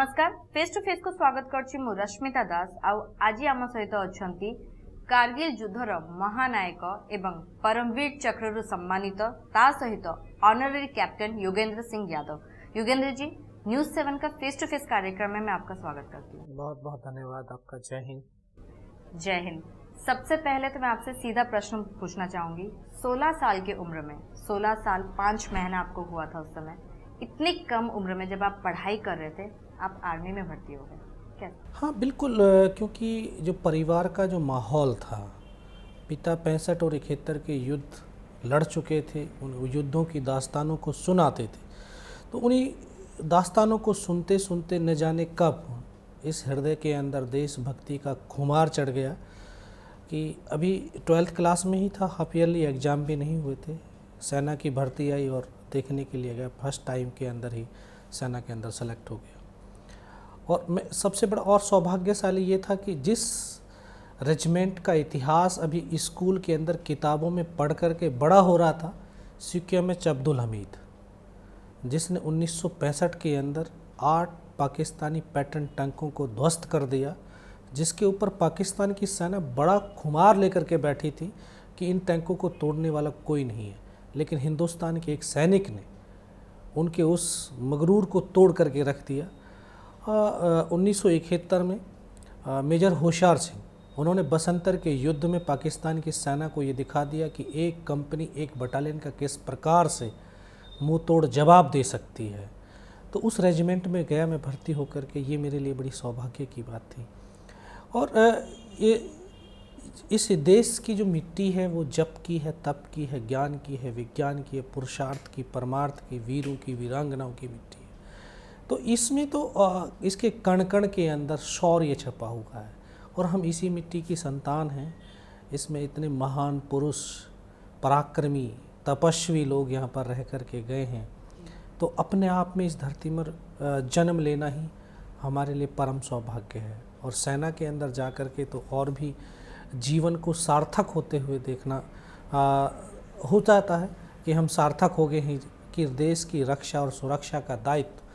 नमस्कार face to face को स्वागत करछि मु रश्मिता दास आज आम सहित अछंती कारगिल युद्धर महानायक एवं परमवीर चक्रु सम्मानित ता सहित honorary captain Yogendra Singh Yadav. Yogendra ji, news 7 का फेस टू फेस कार्यक्रम में मैं आपका स्वागत करती हूँ। बहुत बहुत धन्यवाद आपका। जय हिंद। जय हिंद। सबसे पहले तो मैं आपसे सीधा प्रश्न पूछना चाहूंगी। 16 साल की उम्र में 16 साल 5 महीना आपको हुआ था उस समय, इतनी कम उम्र में जब आप पढ़ाई कर रहे थे आप आर्मी में भर्ती हो गए, क्या? हाँ बिल्कुल, क्योंकि जो परिवार का जो माहौल था, पिता 65 और 71 के युद्ध लड़ चुके थे, उन युद्धों की दास्तानों को सुनाते थे, तो उन्हीं दास्तानों को सुनते सुनते न जाने कब इस हृदय के अंदर देशभक्ति का खुमार चढ़ गया कि अभी 12th क्लास में ही था, हाफ ईयरली एग्ज़ाम भी नहीं हुए थे, सेना की भर्ती आई और देखने के लिए गया। फर्स्ट टाइम के अंदर ही सेना के अंदर सेलेक्ट हो गया। और मैं सबसे बड़ा और सौभाग्यशाली ये था कि जिस रेजिमेंट का इतिहास अभी स्कूल के अंदर किताबों में पढ़ कर के बड़ा हो रहा था, CQMH अब्दुल हमीद, जिसने 1965 के अंदर 8 पाकिस्तानी पैटर्न टैंकों को ध्वस्त कर दिया, जिसके ऊपर पाकिस्तान की सेना बड़ा खुमार लेकर के बैठी थी कि इन टैंकों को तोड़ने वाला कोई नहीं है, लेकिन हिंदुस्तान के एक सैनिक ने उनके उस मगरूर को तोड़ करके रख दिया। 1971 में मेजर होशियार सिंह, उन्होंने बसंतर के युद्ध में पाकिस्तान की सेना को ये दिखा दिया कि एक कंपनी एक बटालियन का किस प्रकार से मुंह तोड़ जवाब दे सकती है। तो उस रेजिमेंट में गया मैं भर्ती होकर के, ये मेरे लिए बड़ी सौभाग्य की बात थी। और ये इस देश की जो मिट्टी है वो जप की है, तप की है, ज्ञान की है, विज्ञान की है, पुरुषार्थ की, परमार्थ की, वीरों की, वीरांगनाओं की मिट्टी है। तो इसमें तो इसके कण कण के अंदर शौर्य छपा हुआ है और हम इसी मिट्टी की संतान हैं। इसमें इतने महान पुरुष, पराक्रमी, तपस्वी लोग यहाँ पर रह कर के गए हैं, तो अपने आप में इस धरती पर जन्म लेना ही हमारे लिए परम सौभाग्य है। और सेना के अंदर जा कर के तो और भी जीवन को सार्थक होते हुए देखना हो जाता है कि हम सार्थक हो गए हैं कि देश की रक्षा और सुरक्षा का दायित्व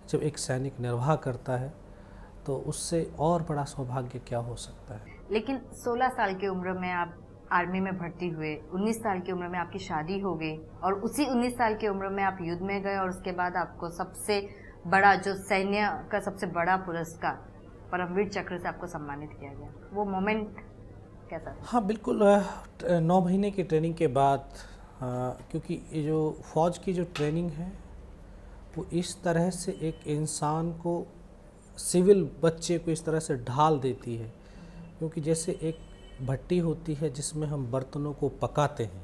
जब एक सैनिक निर्वाह करता है तो उससे और बड़ा सौभाग्य क्या हो सकता है। लेकिन 16 साल की उम्र में आप आर्मी में भर्ती हुए, 19 साल की उम्र में आपकी शादी हो गई और उसी 19 साल की उम्र में आप युद्ध में गए और उसके बाद आपको सबसे बड़ा जो सैन्य का सबसे बड़ा पुरस्कार परमवीर चक्र से आपको सम्मानित किया गया, वो मोमेंट कैसा था? हाँ बिल्कुल, 9 महीने की ट्रेनिंग के बाद, क्योंकि ये जो फ़ौज की जो ट्रेनिंग है वो इस तरह से एक इंसान को, सिविल बच्चे को इस तरह से ढाल देती है, क्योंकि जैसे एक भट्टी होती है जिसमें हम बर्तनों को पकाते हैं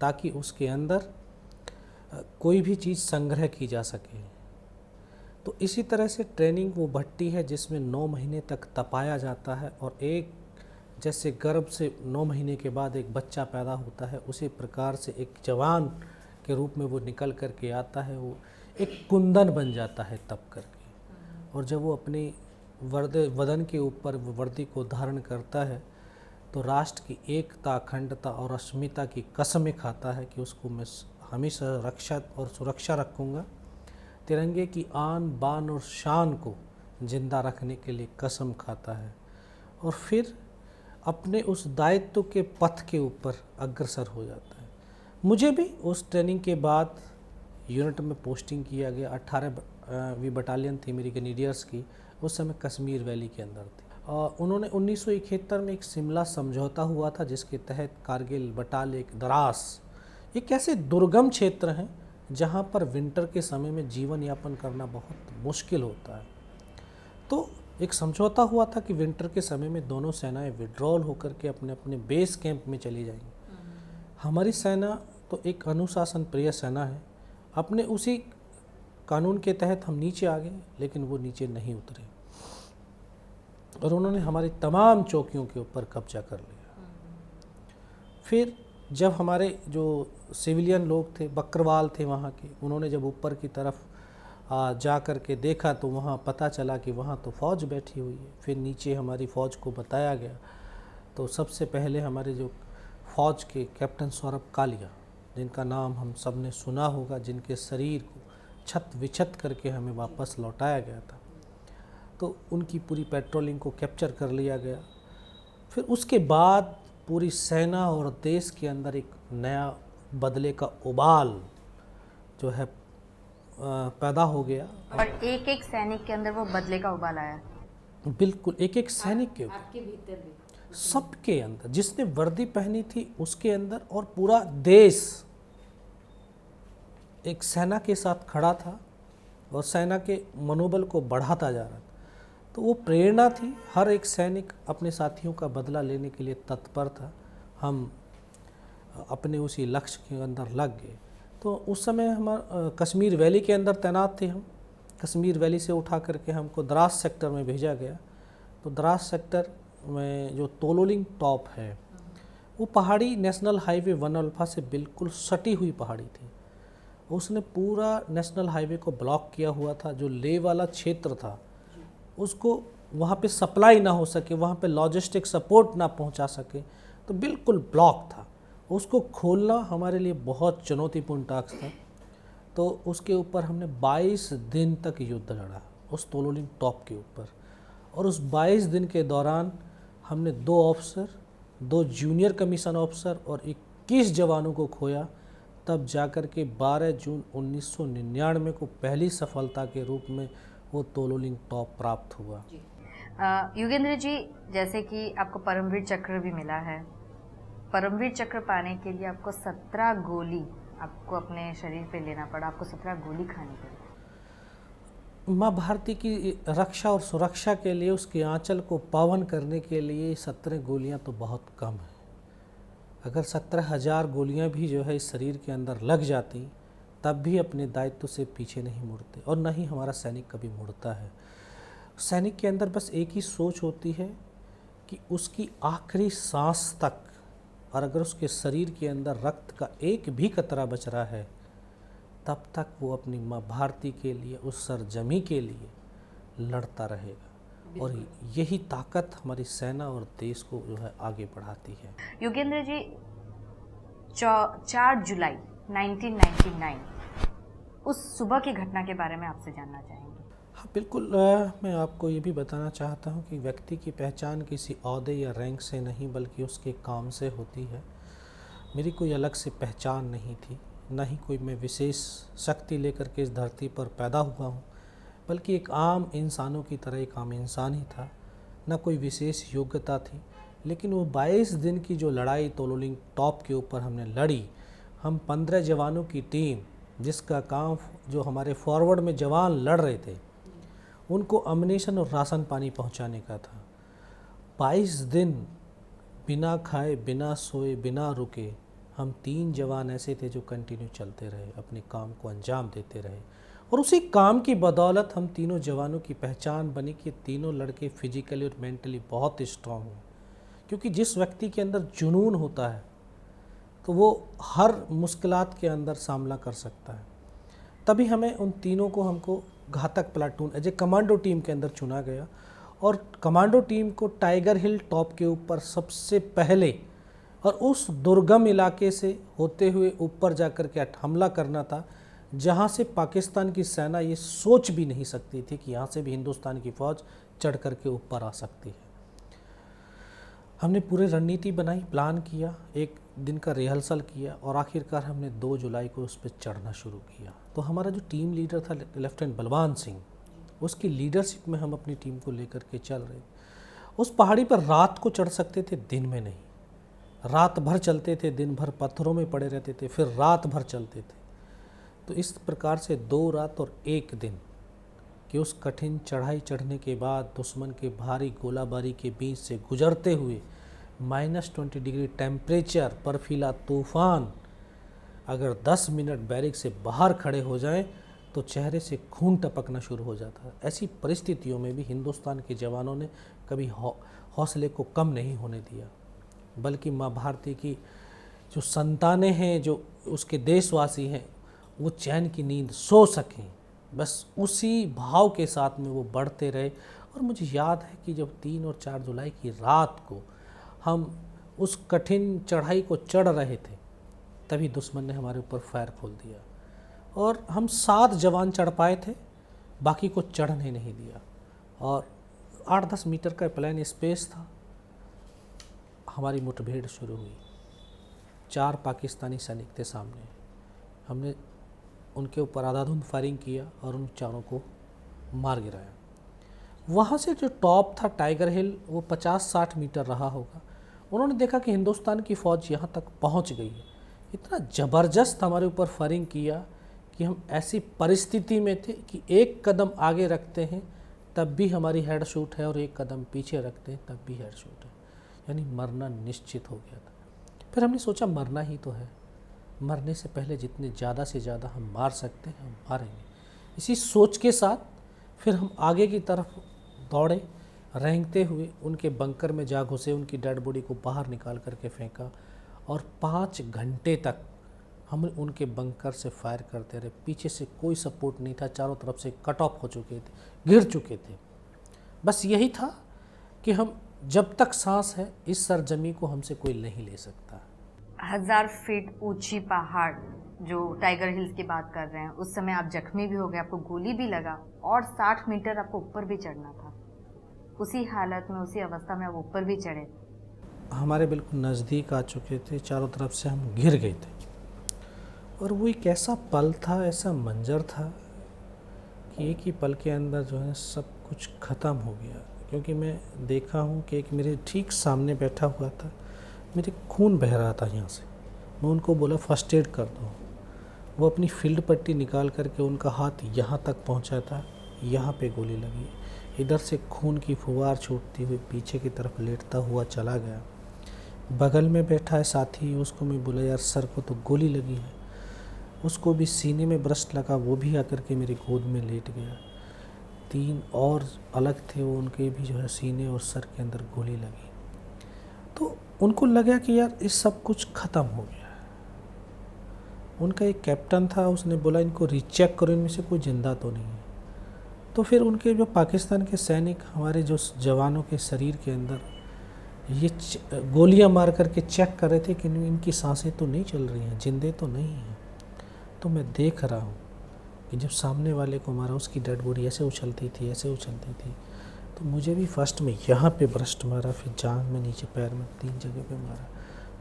ताकि उसके अंदर कोई भी चीज़ संग्रह की जा सके, तो इसी तरह से ट्रेनिंग वो भट्टी है जिसमें 9 महीने तक तपाया जाता है। और एक जैसे गर्भ से 9 महीने के बाद एक बच्चा पैदा होता है, उसी प्रकार से एक जवान के रूप में वो निकल कर के आता है, वो एक कुंदन बन जाता है तप करके। और जब वो अपनी वदन के ऊपर वर्दी को धारण करता है तो राष्ट्र की एकता, अखंडता और अस्मिता की कसमें खाता है कि उसको मैं हमेशा रक्षा और सुरक्षा रखूँगा। तिरंगे की आन बान और शान को जिंदा रखने के लिए कसम खाता है और फिर अपने उस दायित्व के पथ के ऊपर अग्रसर हो जाता है। मुझे भी उस ट्रेनिंग के बाद यूनिट में पोस्टिंग किया गया। 18वीं बटालियन थी मेरी ग्रेनेडियर्स की, उस समय कश्मीर वैली के अंदर थी। उन्होंने 1971 में एक शिमला समझौता हुआ था जिसके तहत कारगिल, बटालिक, द्रास, ये कैसे दुर्गम क्षेत्र हैं जहाँ पर विंटर के समय में जीवन यापन करना बहुत मुश्किल होता है। तो एक समझौता हुआ था कि विंटर के समय में दोनों सेनाएं विड्रॉल होकर के अपने अपने बेस कैंप में चली जाएंगी। हमारी सेना तो एक अनुशासन प्रिय सेना है, अपने उसी कानून के तहत हम नीचे आ गए, लेकिन वो नीचे नहीं उतरे और उन्होंने हमारी तमाम चौकियों के ऊपर कब्जा कर लिया। फिर जब हमारे जो सिविलियन लोग थे, बकरवाल थे वहाँ के, उन्होंने जब ऊपर की तरफ जा कर के देखा तो वहाँ पता चला कि वहाँ तो फ़ौज बैठी हुई है। फिर नीचे हमारी फ़ौज को बताया गया तो सबसे पहले हमारे जो फ़ौज के कैप्टन सौरभ कालिया, जिनका नाम हम सब ने सुना होगा, जिनके शरीर को छत विछत करके हमें वापस लौटाया गया था, तो उनकी पूरी पेट्रोलिंग को कैप्चर कर लिया गया। फिर उसके बाद पूरी सेना और देश के अंदर एक नया बदले का उबाल जो है पैदा हो गया। और एक एक सैनिक के अंदर वो बदले का उबाल आया। बिल्कुल, एक एक सैनिक के आपके भीतर भी सबके अंदर, जिसने वर्दी पहनी थी उसके अंदर, और पूरा देश एक सेना के साथ खड़ा था और सेना के मनोबल को बढ़ाता जा रहा था। तो वो प्रेरणा थी, हर एक सैनिक अपने साथियों का बदला लेने के लिए तत्पर था। हम अपने उसी लक्ष्य के अंदर लग गए। तो उस समय हम कश्मीर वैली के अंदर तैनात थे। हम कश्मीर वैली से उठा करके हमको द्रास सेक्टर में भेजा गया। तो द्रास सेक्टर में जो तोलोलिंग टॉप है, वो पहाड़ी नेशनल हाईवे 1 अल्फा से बिल्कुल सटी हुई पहाड़ी थी। उसने पूरा नेशनल हाईवे को ब्लॉक किया हुआ था। जो ले वाला क्षेत्र था उसको वहाँ पे सप्लाई ना हो सके, वहाँ पे लॉजिस्टिक सपोर्ट ना पहुँचा सके, तो बिल्कुल ब्लॉक था। उसको खोलना हमारे लिए बहुत चुनौतीपूर्ण टास्क था। तो उसके ऊपर हमने 22 दिन तक युद्ध लड़ा उस तोलोलिंग टॉप के ऊपर। और उस 22 दिन के दौरान हमने 2 ऑफिसर, 2 जूनियर कमीशन ऑफिसर और 21 जवानों को खोया। तब जाकर के 12 जून 1999 को पहली सफलता के रूप में वो तोलोलिंग टॉप प्राप्त हुआ। युगेंद्र जी, जैसे कि आपको परमवीर चक्र भी मिला है, परमवीर चक्र पाने के लिए आपको 17 गोली आपको अपने शरीर पे लेना पड़ा, आपको 17 गोली खानी पड़ी। माँ भारती की रक्षा और सुरक्षा के लिए, उसके आंचल को पावन करने के लिए 17 गोलियां तो बहुत कम है। अगर 17,000 गोलियां भी जो है इस शरीर के अंदर लग जाती, तब भी अपने दायित्व से पीछे नहीं मुड़ते, और न ही हमारा सैनिक कभी मुड़ता है। सैनिक के अंदर बस एक ही सोच होती है कि उसकी आखिरी सांस तक, और अगर उसके शरीर के अंदर रक्त का एक भी कतरा बच रहा है, तब तक वो अपनी माँ भारती के लिए, उस सरजमी के लिए लड़ता रहेगा। और यही ताकत हमारी सेना और देश को जो है आगे बढ़ाती है। युगेंद्र जी, 4 जुलाई 1999 उस सुबह की घटना के बारे में आपसे जानना चाहेंगे। हाँ बिल्कुल, मैं आपको ये भी बताना चाहता हूँ कि व्यक्ति की पहचान किसी ओहदे या रैंक से नहीं, बल्कि उसके काम से होती है। मेरी कोई अलग से पहचान नहीं थी, न ही कोई मैं विशेष शक्ति लेकर के इस धरती पर पैदा हुआ हूँ, बल्कि एक आम इंसानों की तरह एक आम इंसान ही था। न कोई विशेष योग्यता थी। लेकिन वो 22 दिन की जो लड़ाई तोलोलिंग टॉप के ऊपर हमने लड़ी, हम 15 जवानों की टीम, जिसका काम जो हमारे फॉरवर्ड में जवान लड़ रहे थे उनको अम्युनिशन और राशन पानी पहुंचाने का था। 22 दिन बिना खाए, बिना सोए, बिना रुके हम 3 जवान ऐसे थे जो कंटिन्यू चलते रहे, अपने काम को अंजाम देते रहे। और उसी काम की बदौलत हम तीनों जवानों की पहचान बनी कि तीनों लड़के फिजिकली और मेंटली बहुत स्ट्रांग हैं। क्योंकि जिस व्यक्ति के अंदर जुनून होता है तो वो हर मुश्किलात के अंदर सामना कर सकता है। तभी हमें उन तीनों को हमको Ghatak platoon as a commando team के अंदर चुना गया। और कमांडो टीम को टाइगर हिल टॉप के ऊपर सबसे पहले और उस दुर्गम इलाके से होते हुए ऊपर जाकर के हमला करना था, जहां से पाकिस्तान की सेना ये सोच भी नहीं सकती थी कि यहाँ से भी हिंदुस्तान की फ़ौज चढ़ करके ऊपर आ सकती है। हमने पूरी रणनीति बनाई, प्लान किया, एक दिन का रिहर्सल किया और आखिरकार हमने 2 जुलाई को उस पर चढ़ना शुरू किया। तो हमारा जो टीम लीडर था लेफ्टिनेंट बलवान सिंह, उसकी लीडरशिप में हम अपनी टीम को लेकर के चल रहे। उस पहाड़ी पर रात को चढ़ सकते थे, दिन में नहीं। रात भर चलते थे, दिन भर पत्थरों में पड़े रहते थे, फिर रात भर चलते थे। तो इस प्रकार से 2 रात और 1 दिन कि उस कठिन चढ़ाई चढ़ने के बाद दुश्मन के भारी गोलाबारी के बीच से गुजरते हुए -20 डिग्री टेम्परेचर, बर्फीला तूफान, अगर 10 मिनट बैरिक से बाहर खड़े हो जाएं तो चेहरे से खून टपकना शुरू हो जाता है। ऐसी परिस्थितियों में भी हिंदुस्तान के जवानों ने कभी हौसले को कम नहीं होने दिया, बल्कि माँ भारती की जो संतानें हैं, जो उसके देशवासी हैं, वो चैन की नींद सो सकें, बस उसी भाव के साथ में वो बढ़ते रहे। और मुझे याद है कि जब 3 और 4 जुलाई की रात को हम उस कठिन चढ़ाई को चढ़ रहे थे, तभी दुश्मन ने हमारे ऊपर फायर खोल दिया और हम 7 जवान चढ़ पाए थे, बाकी को चढ़ने नहीं दिया। और 8-10 मीटर का प्लेन स्पेस था। हमारी मुठभेड़ शुरू हुई। 4 पाकिस्तानी सैनिक थे सामने। हमने उनके ऊपर आधाधुंध फायरिंग किया और उन चारों को मार गिराया। वहाँ से जो टॉप था टाइगर हिल, वो 50-60 मीटर रहा होगा। उन्होंने देखा कि हिंदुस्तान की फ़ौज यहाँ तक पहुँच गई है। इतना ज़बरदस्त हमारे ऊपर फायरिंग किया कि हम ऐसी परिस्थिति में थे कि एक कदम आगे रखते हैं तब भी हमारी हेड शूट है और एक कदम पीछे रखते हैं तब भी हेड शूट है, यानी मरना निश्चित हो गया था। फिर हमने सोचा मरना ही तो है, मरने से पहले जितने ज़्यादा से ज़्यादा हम मार सकते हैं हम मारेंगे। इसी सोच के साथ फिर हम आगे की तरफ दौड़े, रेंगते हुए उनके बंकर में जा घुसे, उनकी डेड बॉडी को बाहर निकाल करके फेंका और 5 घंटे तक हम उनके बंकर से फायर करते रहे। पीछे से कोई सपोर्ट नहीं था, चारों तरफ से कट ऑफ हो चुके थे, गिर चुके थे। बस यही था कि हम जब तक सांस है इस सरजमी को हमसे कोई नहीं ले सकता। 1000 फीट ऊंची पहाड़ जो टाइगर हिल्स की बात कर रहे हैं, उस समय आप जख्मी भी हो गए, आपको गोली भी लगा और 60 मीटर आपको ऊपर भी चढ़ना था। उसी हालत में, उसी अवस्था में आप ऊपर भी चढ़े। हमारे बिल्कुल नज़दीक आ चुके थे, चारों तरफ से हम घिर गए थे। और वो एक ऐसा पल था, ऐसा मंजर था कि एक ही पल के अंदर जो है सब कुछ ख़त्म हो गया। क्योंकि मैं देखा हूँ कि एक मेरे ठीक सामने बैठा हुआ था, मेरे खून बह रहा था यहाँ से। मैं उनको बोला फर्स्ट एड कर दो। वो अपनी फील्ड पट्टी निकाल करके उनका हाथ यहाँ तक पहुँचा था, यहाँ पे गोली लगी। इधर से खून की फुहार छूटती हुई पीछे की तरफ लेटता हुआ चला गया। बगल में बैठा है साथी, उसको मैं बोला यार सर को तो गोली लगी है। उसको भी सीने में ब्रस्ट लगा, वो भी आकर के मेरी गोद में लेट गया। 3 और अलग थे, वो उनके भी जो है सीने और सर के अंदर गोली लगी। तो उनको लगा कि यार इस सब कुछ ख़त्म हो गया है। उनका एक कैप्टन था, उसने बोला इनको रीचेक करो, इनमें से कोई जिंदा तो नहीं है। तो फिर उनके जो पाकिस्तान के सैनिक हमारे जो जवानों के शरीर के अंदर ये गोलियां मार करके चेक कर रहे थे कि इनकी सांसें तो नहीं चल रही हैं, जिंदे तो नहीं हैं। तो मैं देख रहा हूँ कि जब सामने वाले को मारा उसकी डेड बॉडी ऐसे उछलती थी, ऐसे उछलती थी। तो मुझे भी फर्स्ट में यहाँ पे ब्रस्ट मारा, फिर जांघ में, नीचे पैर में, 3 जगह पे मारा।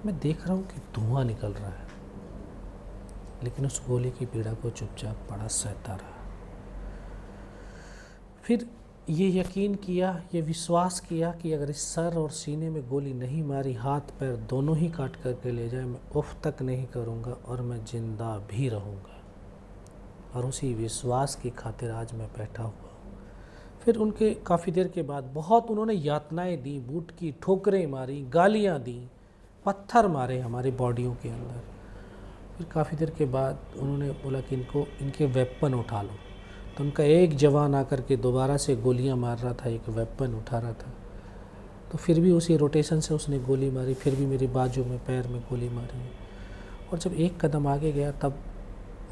मैं देख रहा हूँ कि धुआं निकल रहा है, लेकिन उस गोली की पीड़ा को चुपचाप पड़ा सहता रहा। फिर ये यकीन किया, ये विश्वास किया कि अगर इस सर और सीने में गोली नहीं मारी, हाथ पैर दोनों ही काट करके ले जाए, मैं उफ तक नहीं करूँगा और मैं ज़िंदा भी रहूँगा। और उसी विश्वास की खातिर आज मैं बैठा हुआ हूँ। फिर उनके काफ़ी देर के बाद बहुत उन्होंने यातनाएं दी, बूट की ठोकरें मारी, गालियाँ दी, पत्थर मारे हमारे बॉडियों के अंदर। फिर काफ़ी देर के बाद उन्होंने बोला कि इनके वेपन उठा लो। तो उनका एक जवान आकर के दोबारा से गोलियां मार रहा था, एक वेपन उठा रहा था। तो फिर भी उसी रोटेशन से उसने गोली मारी, फिर भी मेरी बाजू में, पैर में गोली मारी। और जब एक कदम आगे गया तब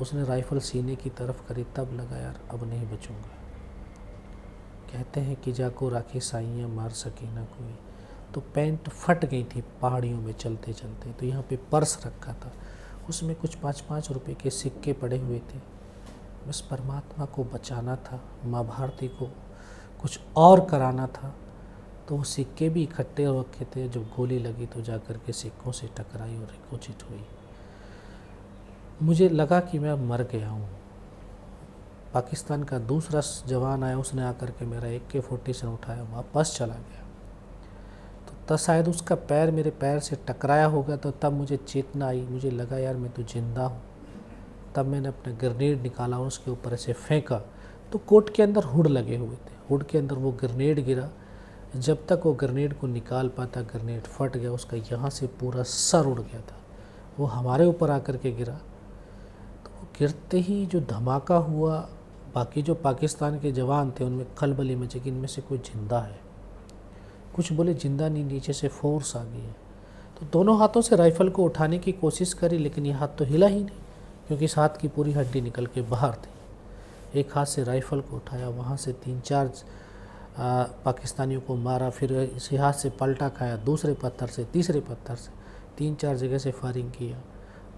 उसने राइफ़ल सीने की तरफ करी, तब लगा यार अब नहीं बचूंगा। कहते हैं कि जाको राखी साइयाँ मार सके ना कोई। तो पैंट फट गई थी पहाड़ियों में चलते चलते। तो यहाँ पे पर्स रखा था, उसमें कुछ 5-5 रुपए के सिक्के पड़े हुए थे। बस परमात्मा को बचाना था, माँ भारती को कुछ और कराना था। तो वो सिक्के भी इकट्ठे रखे थे। जब गोली लगी तो जाकर के सिक्कों से टकराई और रिकोचित हुई। मुझे लगा कि मैं अब मर गया हूँ। पाकिस्तान का दूसरा जवान आया, उसने आकर के मेरा AK-47 उठाया, वापस चला गया। तो तब शायद उसका पैर मेरे पैर से टकराया होगा, तो तब मुझे चेतना आई। मुझे लगा यार मैं तो जिंदा हूँ। तब मैंने अपना ग्रेनेड निकाला और उसके ऊपर ऐसे फेंका। तो कोट के अंदर हुड लगे हुए थे, हुड के अंदर वो ग्रेनेड गिरा। जब तक वो ग्रेनेड को निकाल पाता, ग्रेनेड फट गया, उसका यहाँ से पूरा सर उड़ गया था। वो हमारे ऊपर आकर के गिरा। तो वो गिरते ही जो धमाका हुआ, बाकी जो पाकिस्तान के जवान थे उनमें खलबली मची कि इनमें से कोई जिंदा है। कुछ बोले जिंदा नहीं, नीचे से फोर्स आ गई है। तो दोनों हाथों से राइफ़ल को उठाने की कोशिश करी, लेकिन ये हाथ तो हिला ही नहीं, क्योंकि इस हाथ की पूरी हड्डी निकल के बाहर थी। एक हाथ से राइफ़ल को उठाया, वहाँ से 3-4 पाकिस्तानियों को मारा, फिर इसी हाथ से पलटा खाया, दूसरे पत्थर से, तीसरे पत्थर से, 3-4 जगह से फायरिंग किया।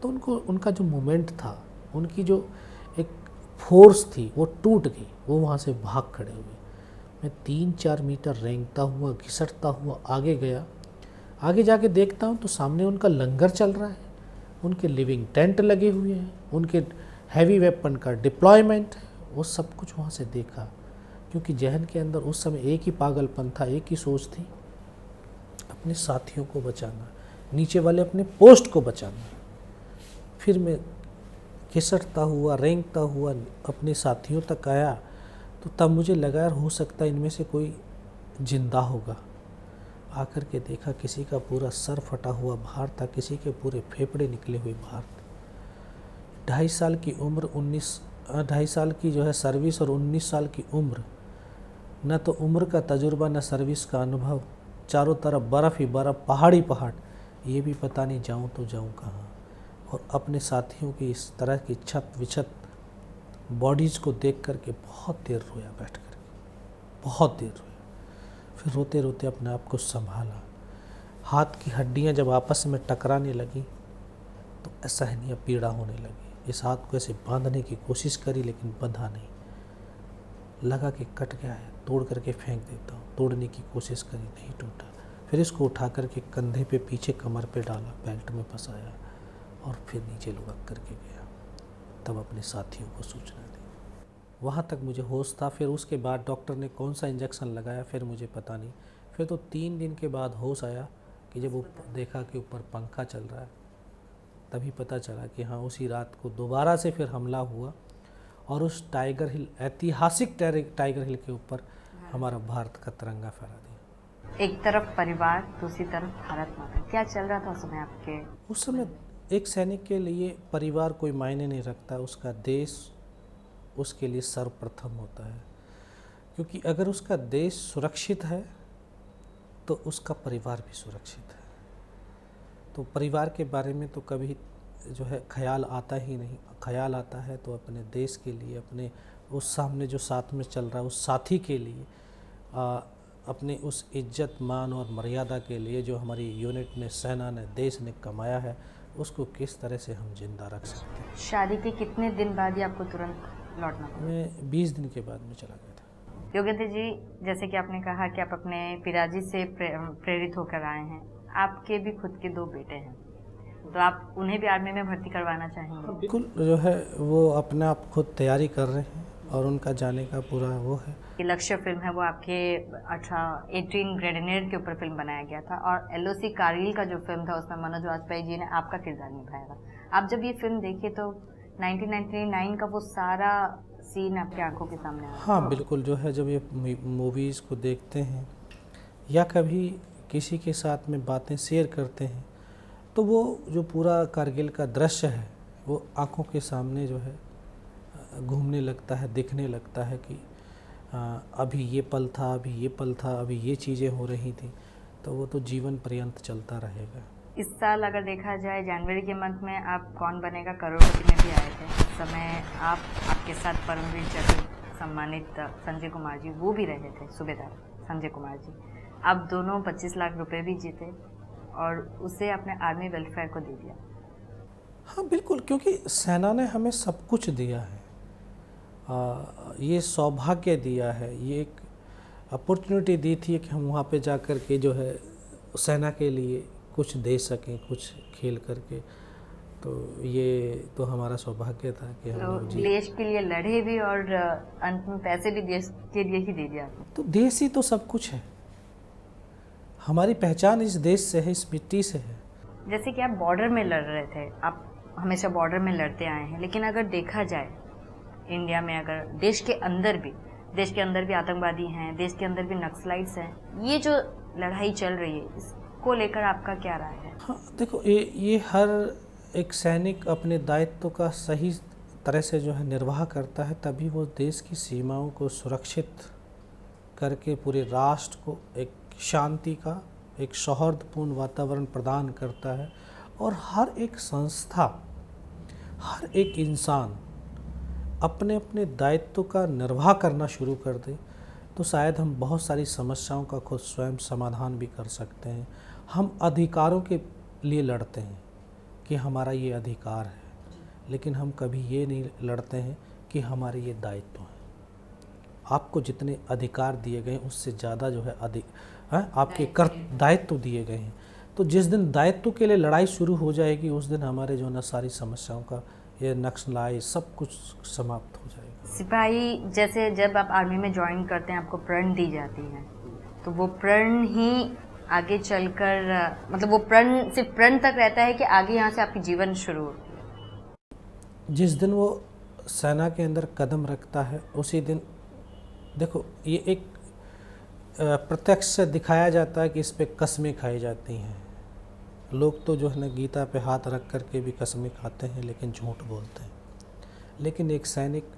तो उनका जो मोमेंट था, उनकी जो एक फोर्स थी वो टूट गई। वो वहाँ से भाग खड़े हुए। मैं 3-4 मीटर रेंगता हुआ घिसटता हुआ आगे गया। आगे जाके देखता हूँ तो सामने उनका लंगर चल रहा है, उनके लिविंग टेंट लगे हुए हैं, उनके हैवी वेपन का डिप्लॉयमेंट है। वो सब कुछ वहाँ से देखा, क्योंकि जहन के अंदर उस समय एक ही पागलपन था, एक ही सोच थी, अपने साथियों को बचाना, नीचे वाले अपने पोस्ट को बचाना। फिर मैं घिसटता हुआ रेंगता हुआ अपने साथियों तक आया, तो तब मुझे लगा यार हो सकता है इनमें से कोई जिंदा होगा। आकर के देखा किसी का पूरा सर फटा हुआ बाहर था, किसी के पूरे फेफड़े निकले हुए बाहर थे। 2.5 साल की उम्र, 2.5 साल की जो है सर्विस और 19 साल की उम्र, न तो उम्र का तजुर्बा न सर्विस का अनुभव, चारों तरफ बर्फ़ ही बर्फ़, पहाड़ ही पहाड़, ये भी पता नहीं जाऊँ तो जाऊँ कहाँ। और अपने साथियों की इस तरह की छत विछत बॉडीज़ को देख कर के बहुत देर रोया बैठ कर, बहुत देर रोया। फिर रोते रोते अपने आप को संभाला। हाथ की हड्डियां जब आपस में टकराने लगी तो असहनीय पीड़ा होने लगी। इस हाथ को ऐसे बांधने की कोशिश करी लेकिन बंधा नहीं, लगा कि कट गया है, तोड़ करके फेंक देता हूँ। तोड़ने की कोशिश करी, नहीं टूटा। फिर इसको उठा करके कंधे पे पीछे कमर पे डाला, बेल्ट में फंसाया और फिर नीचे लुढ़क करके गया। तब अपने साथियों को सूचना दी। वहाँ तक मुझे होश था। फिर उसके बाद डॉक्टर ने कौन सा इंजेक्शन लगाया फिर मुझे पता नहीं। फिर तो 3 दिन के बाद होश आया कि जब वो देखा कि ऊपर पंखा चल रहा है, तभी पता चला कि हाँ उसी रात को दोबारा से फिर हमला हुआ और उस टाइगर हिल, ऐतिहासिक टाइगर हिल के ऊपर हमारा भारत का तिरंगा फहरा दिया। एक तरफ परिवार, दूसरी तरफ भारत माता, क्या चल रहा था उस समय आपके? उस समय एक सैनिक के लिए परिवार कोई मायने नहीं रखता, उसका देश उसके लिए सर्वप्रथम होता है। क्योंकि अगर उसका देश सुरक्षित है तो उसका परिवार भी सुरक्षित है। तो परिवार के बारे में तो कभी जो है ख्याल आता ही नहीं। ख्याल आता है तो अपने देश के लिए, अपने उस सामने जो साथ में चल रहा है उस साथी के लिए, अपने उस इज्जत मान और मर्यादा के लिए जो हमारी यूनिट ने, सेना ने, देश ने कमाया है, उसको किस तरह से हम जिंदा रख सकते हैं। शादी के कितने दिन बाद ही आपको तुरंत लौटना पड़ा? मैं 20 दिन के बाद में चला गया था। योगेंद्र जी, जैसे कि आपने कहा कि आप अपने पिताजी से प्रेरित होकर आए हैं, आपके भी खुद के 2 बेटे हैं, तो आप उन्हें भी आर्मी में भर्ती करवाना चाहेंगे? बिल्कुल, जो है वो अपने आप खुद तैयारी कर रहे हैं और उनका जाने का पूरा वो है। ये लक्ष्य फिल्म है वो आपके 18 ग्रेनेड के ऊपर फिल्म बनाया गया था, और LOC कारगिल का जो फिल्म था उसमें मनोज वाजपेयी जी ने आपका किरदार निभाया था। आप जब ये फिल्म देखे तो 1999 का वो सारा सीन आपके आंखों के सामने आया? हाँ बिल्कुल, जो है जब ये मूवीज़ को देखते हैं या कभी किसी के साथ में बातें शेयर करते हैं तो वो जो पूरा कारगिल का दृश्य है वो आंखों के सामने जो है घूमने लगता है, दिखने लगता है कि अभी ये पल था, अभी ये पल था, अभी ये चीज़ें हो रही थी। तो वो तो जीवन पर्यंत चलता रहेगा। इस साल अगर देखा जाए जनवरी के मंथ में आप कौन बनेगा करोड़पति में भी आए थे। उस समय आपके साथ परमवीर चक्र सम्मानित संजय कुमार जी वो भी रहे थे, सूबेदार संजय कुमार जी। आप दोनों 25 लाख रुपए भी जीते और उसे अपने आर्मी वेलफेयर को दे दिया। हाँ बिल्कुल, क्योंकि सेना ने हमें सब कुछ दिया है। ये सौभाग्य दिया है, ये एक अपॉर्चुनिटी दी थी कि हम वहाँ पे जा कर के जो है सेना के लिए कुछ दे सकें, कुछ खेल करके। तो ये तो हमारा सौभाग्य था कि हम तो देश के लिए लड़े भी और अंत में पैसे भी देश के लिए ही दे दिया। तो देश ही तो सब कुछ है, हमारी पहचान इस देश से है, इस मिट्टी से है। जैसे कि आप बॉर्डर में लड़ रहे थे, आप हमेशा बॉर्डर में लड़ते आए हैं, लेकिन अगर देखा जाए इंडिया में, अगर देश के अंदर भी आतंकवादी हैं, देश के अंदर भी नक्सलाइट्स हैं, ये जो लड़ाई चल रही है इसको लेकर आपका क्या राय है? हाँ देखो, ये हर एक सैनिक अपने दायित्व का सही तरह से जो है निर्वाह करता है, तभी वो देश की सीमाओं को सुरक्षित करके पूरे राष्ट्र को एक शांति का, एक सौहार्दपूर्ण वातावरण प्रदान करता है। और हर एक संस्था, हर एक इंसान अपने अपने दायित्व का निर्वाह करना शुरू कर दे तो शायद हम बहुत सारी समस्याओं का खुद स्वयं समाधान भी कर सकते हैं। हम अधिकारों के लिए लड़ते हैं कि हमारा ये अधिकार है, लेकिन हम कभी ये नहीं लड़ते हैं कि हमारे ये दायित्व हैं। आपको जितने अधिकार दिए गए हैं उससे ज़्यादा जो है आपके दायित्व दिए गए हैं। तो जिस दिन दायित्व के लिए लड़ाई शुरू हो जाएगी उस दिन हमारे जो है ना सारी समस्याओं का, ये नक्सलाई सब कुछ समाप्त हो जाएगा। सिपाही जैसे जब आप आर्मी में ज्वाइन करते हैं आपको प्रण दी जाती है, तो वो प्रण ही आगे चलकर मतलब वो प्रण सिर्फ प्रण तक रहता है कि आगे यहाँ से आपकी जीवन शुरू होती है? जिस दिन वो सेना के अंदर कदम रखता है उसी दिन, देखो ये एक प्रत्यक्ष से दिखाया जाता है कि इस पे कस्में खाई जाती हैं। लोग तो जो है ना गीता पे हाथ रख कर के भी कस्में खाते हैं लेकिन झूठ बोलते हैं। लेकिन एक सैनिक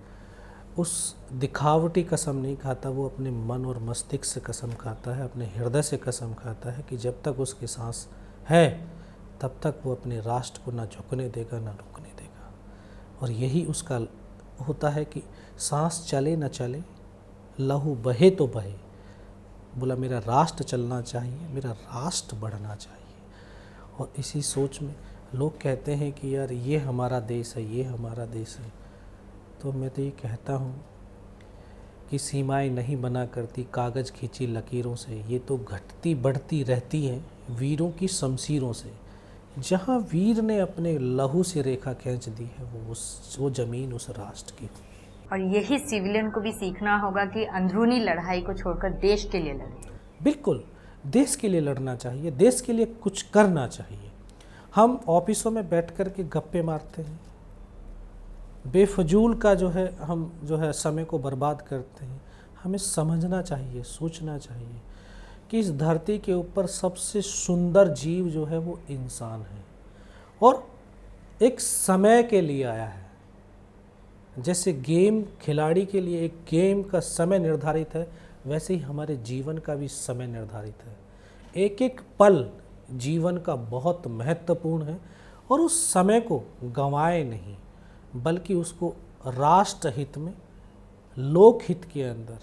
उस दिखावटी कसम नहीं खाता, वो अपने मन और मस्तिष्क से कसम खाता है, अपने हृदय से कसम खाता है कि जब तक उसकी सांस है तब तक वो अपने राष्ट्र को ना झुकने देगा ना रुकने देगा। और यही उसका होता है कि सांस चले न चले, लहू बहे तो बहे, बोला मेरा राष्ट्र चलना चाहिए, मेरा राष्ट्र बढ़ना चाहिए। और इसी सोच में लोग कहते हैं कि यार ये हमारा देश है, ये हमारा देश है। तो मैं तो ये कहता हूँ कि सीमाएं नहीं बना करती कागज़ खींची लकीरों से, ये तो घटती बढ़ती रहती हैं वीरों की शमशीरों से। जहाँ वीर ने अपने लहू से रेखा खींच दी है वो ज़मीन उस राष्ट्र की हुई है। और यही सिविलियन को भी सीखना होगा कि अंदरूनी लड़ाई को छोड़कर देश के लिए लड़े। बिल्कुल, देश के लिए लड़ना चाहिए, देश के लिए कुछ करना चाहिए। हम ऑफिसों में बैठ कर के गप्पे मारते हैं, बेफजूल का जो है हम जो है समय को बर्बाद करते हैं। हमें समझना चाहिए, सोचना चाहिए कि इस धरती के ऊपर सबसे सुंदर जीव जो है वो इंसान है और एक समय के लिए आया है। जैसे गेम खिलाड़ी के लिए एक गेम का समय निर्धारित है, वैसे ही हमारे जीवन का भी समय निर्धारित है। एक एक पल जीवन का बहुत महत्वपूर्ण है और उस समय को गंवाए नहीं, बल्कि उसको राष्ट्र हित में, लोक हित के अंदर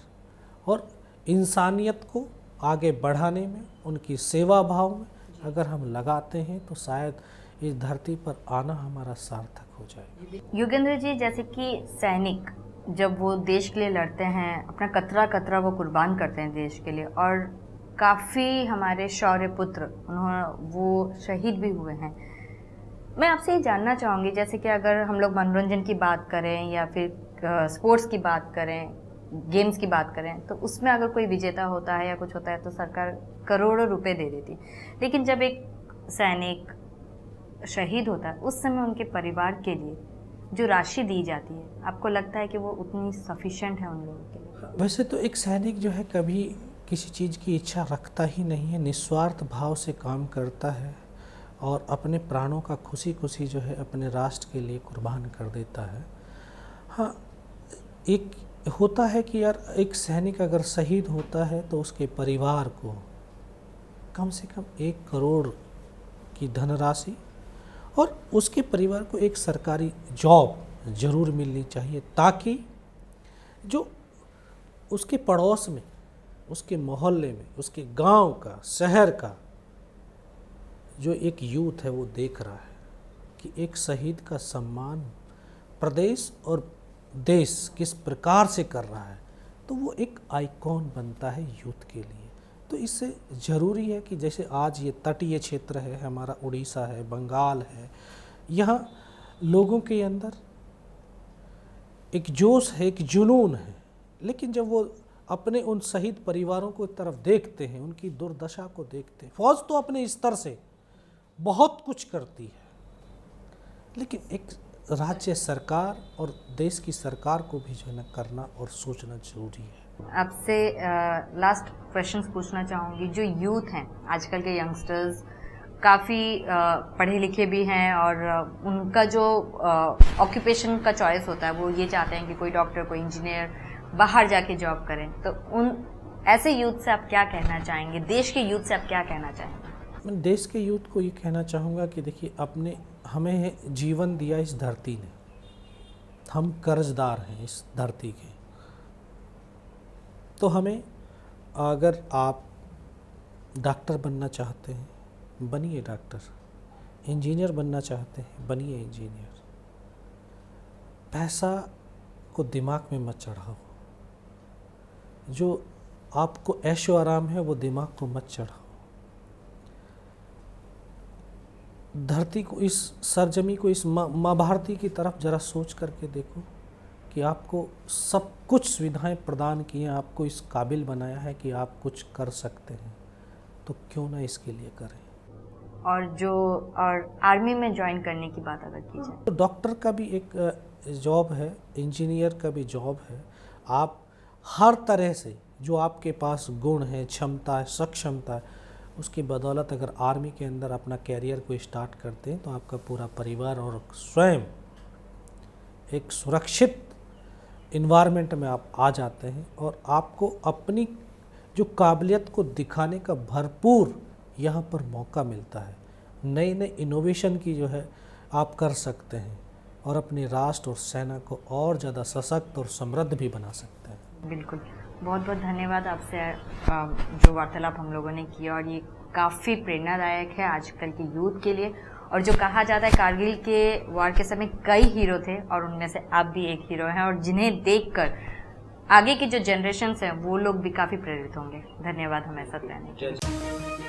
और इंसानियत को आगे बढ़ाने में, उनकी सेवा भाव में अगर हम लगाते हैं तो शायद इस धरती पर आना हमारा सार्थक हो जाए। योगेंद्र जी, जैसे कि सैनिक जब वो देश के लिए लड़ते हैं, अपना कतरा कतरा वो कुर्बान करते हैं देश के लिए, और काफ़ी हमारे शौर्य पुत्र वो शहीद भी हुए हैं। मैं आपसे ये जानना चाहूँगी, जैसे कि अगर हम लोग मनोरंजन की बात करें या फिर स्पोर्ट्स की बात करें, गेम्स की बात करें, तो उसमें अगर कोई विजेता होता है या कुछ होता है तो सरकार करोड़ों रुपए दे देती। लेकिन जब एक सैनिक शहीद होता है उस समय उनके परिवार के लिए जो राशि दी जाती है, आपको लगता है कि वो उतनी सफिशिएंट है उन लोगों के लिए? वैसे तो एक सैनिक जो है कभी किसी चीज़ की इच्छा रखता ही नहीं है, निस्वार्थ भाव से काम करता है और अपने प्राणों का खुशी खुशी जो है अपने राष्ट्र के लिए कुर्बान कर देता है। हाँ, एक होता है कि यार एक सैनिक अगर शहीद होता है तो उसके परिवार को कम से कम 1 करोड़ की धनराशि और उसके परिवार को एक सरकारी जॉब ज़रूर मिलनी चाहिए, ताकि जो उसके पड़ोस में, उसके मोहल्ले में, उसके गांव का, शहर का जो एक यूथ है वो देख रहा है कि एक शहीद का सम्मान प्रदेश और देश किस प्रकार से कर रहा है, तो वो एक आइकॉन बनता है यूथ के लिए। तो इससे ज़रूरी है कि जैसे आज ये तटीय क्षेत्र है हमारा, उड़ीसा है, बंगाल है, यहाँ लोगों के अंदर एक जोश है, एक जुनून है, लेकिन जब वो अपने उन शहीद परिवारों को एक तरफ देखते हैं, उनकी दुर्दशा को देखते हैं, फौज तो अपने स्तर से बहुत कुछ करती है, लेकिन एक राज्य सरकार और देश की सरकार को भी जो है ना करना और सोचना जरूरी है। आपसे लास्ट क्वेश्चंस पूछना चाहूँगी। जो यूथ हैं आजकल के यंगस्टर्स काफ़ी पढ़े लिखे भी हैं और उनका जो ऑक्यूपेशन का चॉइस होता है वो ये चाहते हैं कि कोई डॉक्टर, कोई इंजीनियर बाहर जाके जॉब करें, तो उन ऐसे यूथ से आप क्या कहना चाहेंगे? देश के यूथ से आप क्या कहना चाहेंगे? मैं देश के यूथ को ये कहना चाहूँगा कि देखिए, अपने हमें जीवन दिया इस धरती ने, हम कर्जदार हैं इस धरती के। तो हमें, अगर आप डॉक्टर बनना चाहते हैं बनिए डॉक्टर, इंजीनियर बनना चाहते हैं बनिए इंजीनियर। पैसा को दिमाग में मत चढ़ाओ, जो आपको ऐशो आराम है वो दिमाग को मत चढ़ाओ। धरती को, इस सरजमी को, इस माँ भारती की तरफ जरा सोच करके देखो कि आपको सब कुछ सुविधाएं प्रदान की हैं, आपको इस काबिल बनाया है कि आप कुछ कर सकते हैं, तो क्यों ना इसके लिए करें। और आर्मी में ज्वाइन करने की बात अगर की जाए तो डॉक्टर का भी एक जॉब है, इंजीनियर का भी जॉब है। आप हर तरह से जो आपके पास गुण है, क्षमता है, सक्षमता है, उसकी बदौलत अगर आर्मी के अंदर अपना कैरियर को स्टार्ट करते हैं तो आपका पूरा परिवार और स्वयं एक सुरक्षित इन्वायरमेंट में आप आ जाते हैं और आपको अपनी जो काबिलियत को दिखाने का भरपूर यहाँ पर मौका मिलता है। नए नए इनोवेशन की जो है आप कर सकते हैं और अपने राष्ट्र और सेना को और ज़्यादा सशक्त और समृद्ध भी बना सकते हैं। बिल्कुल, बहुत बहुत धन्यवाद आपसे जो वार्तालाप हम लोगों ने किया, और ये काफ़ी प्रेरणादायक है आजकल के यूथ के लिए। और जो कहा जाता है कारगिल के वार के समय कई हीरो थे और उनमें से आप भी एक हीरो हैं, और जिन्हें देखकर आगे की जो जनरेशन है वो लोग भी काफ़ी प्रेरित होंगे। धन्यवाद हमें साथ रहने के लिए।